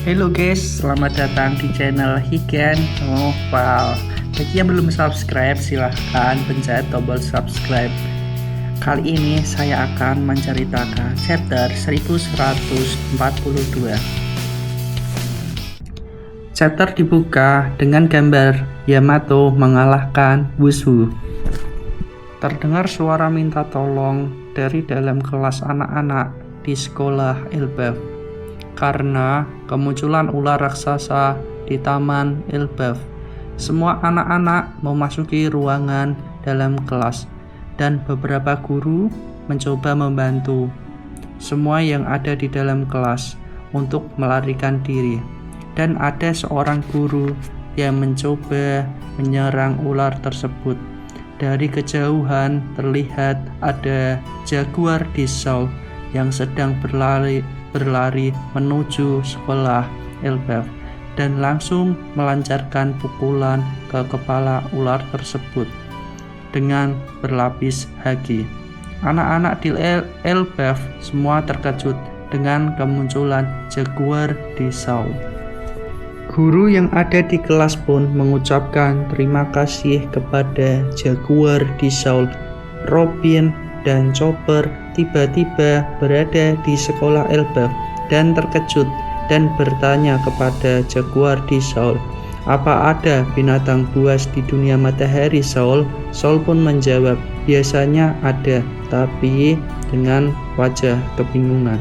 Halo guys, selamat datang di channel Hiken Noval. Bagi yang belum subscribe, silahkan pencet tombol subscribe. Kali ini saya akan menceritakan chapter 1142. Chapter dibuka dengan gambar Yamato mengalahkan Wushu. Terdengar suara minta tolong dari dalam kelas anak-anak di sekolah Elbaf karena kemunculan ular raksasa di taman Elbaf. Semua anak-anak memasuki ruangan dalam kelas dan beberapa guru mencoba membantu semua yang ada di dalam kelas untuk melarikan diri, dan ada seorang guru yang mencoba menyerang ular tersebut. Dari kejauhan terlihat ada jaguar di Seoul yang sedang berlari menuju sekolah Elbaf dan langsung melancarkan pukulan ke kepala ular tersebut dengan berlapis haki. Anak-anak di Elbaf semua terkejut dengan kemunculan jaguar di Seoul. Guru yang ada di kelas pun mengucapkan terima kasih kepada jaguar di Seoul. Robin dan Chopper tiba-tiba berada di sekolah Elbaf dan terkejut dan bertanya kepada jaguar di Seoul, "Apa ada binatang buas di dunia matahari, Seoul?" Seoul pun menjawab, "Biasanya ada, tapi," dengan wajah kebingungan.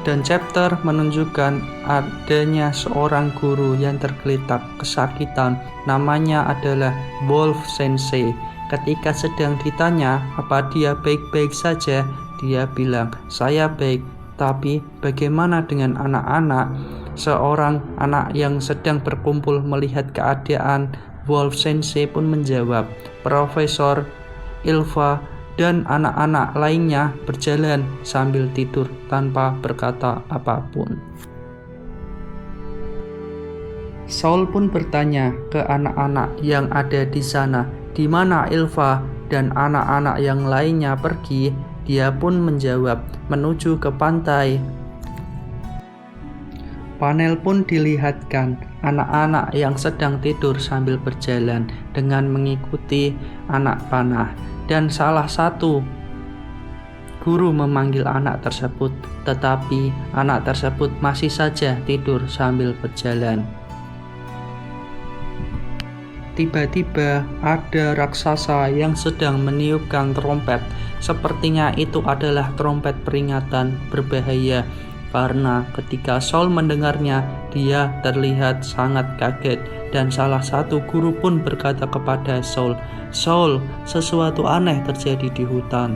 Dan chapter menunjukkan adanya seorang guru yang tergeletak kesakitan. Namanya adalah Wolf Sensei. Ketika sedang ditanya apa dia baik-baik saja, dia bilang, "Saya baik, tapi bagaimana dengan anak-anak?" Seorang anak yang sedang berkumpul melihat keadaan Wolf Sensei pun menjawab, "Profesor Ilva dan anak-anak lainnya berjalan sambil tidur tanpa berkata apapun." Seoul pun bertanya ke anak-anak yang ada di sana, "Di mana Ilva dan anak-anak yang lainnya pergi?" Dia pun menjawab, "Menuju ke pantai." Panel pun dilihatkan anak-anak yang sedang tidur sambil berjalan dengan mengikuti anak panah, dan salah satu guru memanggil anak tersebut, tetapi anak tersebut masih saja tidur sambil berjalan. Tiba-tiba ada raksasa yang sedang meniupkan trompet. Sepertinya itu adalah trompet peringatan berbahaya, karena ketika Seoul mendengarnya, dia terlihat sangat kaget, dan salah satu guru pun berkata kepada Seoul, "Seoul, sesuatu aneh terjadi di hutan."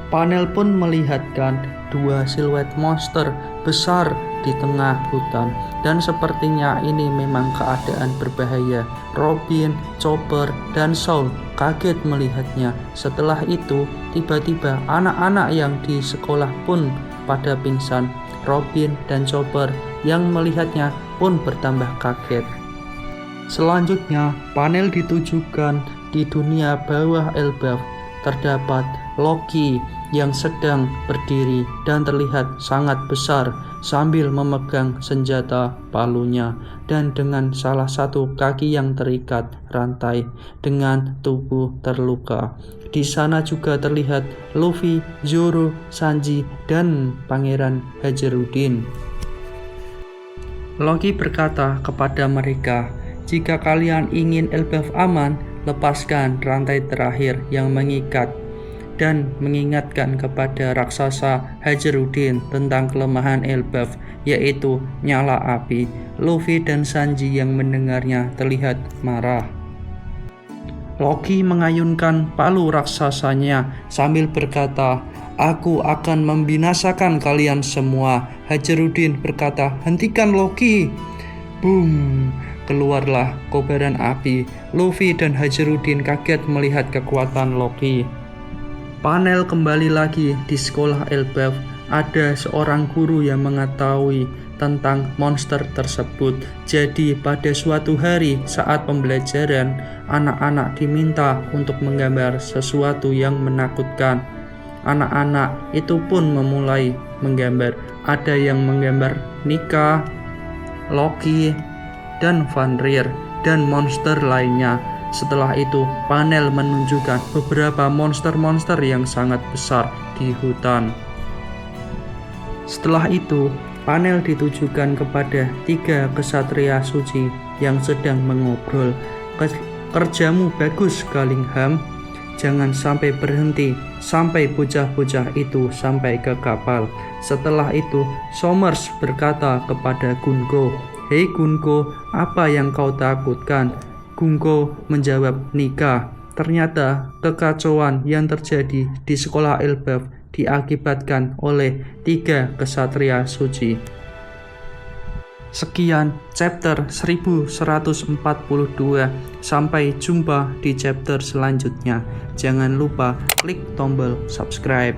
Panel pun melihatkan dua siluet monster besar di tengah hutan, dan sepertinya ini memang keadaan berbahaya. Robin, Chopper, dan Seoul kaget melihatnya. Setelah itu, tiba-tiba anak-anak yang di sekolah pun pada pingsan. Robin dan Chopper yang melihatnya pun bertambah kaget. Selanjutnya, panel ditujukan di dunia bawah Elbaf. Terdapat Loki yang sedang berdiri dan terlihat sangat besar sambil memegang senjata palunya dan dengan salah satu kaki yang terikat rantai dengan tubuh terluka. Di sana juga terlihat Luffy, Zoro, Sanji, dan Pangeran Hajarudin. Loki berkata kepada mereka, "Jika kalian ingin Elbaf aman, lepaskan rantai terakhir yang mengikat," dan mengingatkan kepada raksasa Hajarudin tentang kelemahan Elbaf, yaitu nyala api. Luffy dan Sanji yang mendengarnya terlihat marah. Loki mengayunkan palu raksasanya sambil berkata, "Aku akan membinasakan kalian semua." Hajarudin berkata, "Hentikan Loki!" Boom! Keluarlah kobaran api. Luffy dan Hajarudin kaget melihat kekuatan Loki. Panel kembali lagi di sekolah Elbaf. Ada seorang guru yang mengetahui tentang monster tersebut. Jadi pada suatu hari saat pembelajaran, anak-anak diminta untuk menggambar sesuatu yang menakutkan. Anak-anak itu pun memulai menggambar ada yang menggambar Nika, Loki, dan Fenrir, dan monster lainnya. Setelah itu, panel menunjukkan beberapa monster-monster yang sangat besar di hutan. Setelah itu, panel ditujukan kepada 3 kesatria suci yang sedang mengobrol. Kerjamu bagus, Gallingham. Jangan sampai berhenti sampai bocah-bocah itu sampai ke kapal. Setelah itu, Somers berkata kepada Gungo, "Hei Gungo, apa yang kau takutkan?" Gungo menjawab, "Nika." Ternyata kekacauan yang terjadi di sekolah Elbaf diakibatkan oleh 3 kesatria suci. Sekian chapter 1142. Sampai jumpa di chapter selanjutnya. Jangan lupa klik tombol subscribe.